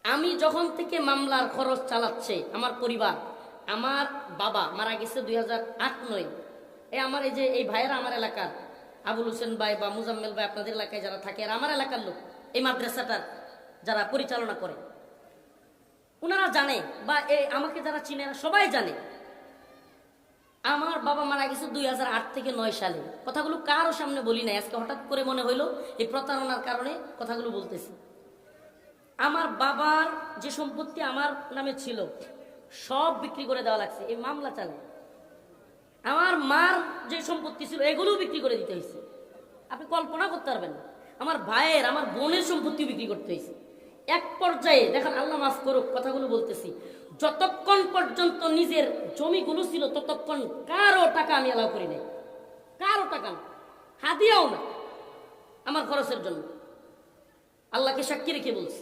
আমি যখন থেকে মামলার খরচ চালাচ্ছে আমার পরিবার, আমার বাবা মারা গেছে 2008-9। আমার এই যে এই ভাইয়েরা আমার এলাকার আবুল হোসেন ভাই বা মুজাম্মেল ভাই, আপনাদের এলাকায় যারা থাকে আর আমার এলাকার লোক, এই মাদ্রাসাটার যারা পরিচালনা করে, ওনারা জানে বা আমাকে যারা চিনে সবাই জানে আমার বাবা মারা গেছে 2008 থেকে 9 সালে। কথাগুলো কারো সামনে বলি নাই, আজকে হঠাৎ করে মনে হইলো এই প্রতারণার কারণে কথাগুলো বলতেছি। আমার বাবার যে সম্পত্তি আমার নামে ছিল সব বিক্রি করে দেওয়া লাগছে এই মামলা চালে। আমার মার যে সম্পত্তি ছিল এগুলোও বিক্রি করে দিতে হয়েছে। আপনি কল্পনা করতে পারবেন না। আমার ভাইয়ের, আমার বোনের সম্পত্তি বিক্রি করতে হয়েছে। এক পর্যায়ে দেখেন, আল্লাহ মাফ করুক কথাগুলো বলতেছি, যতক্ষণ পর্যন্ত নিজের জমিগুলো ছিল ততক্ষণ কারো টাকা আমি এলাও করি নাই, কারো টাকা না, হাদিয়াও না, আমার খরচের জন্য। আল্লাহকে সাক্ষী রেখে বলছি।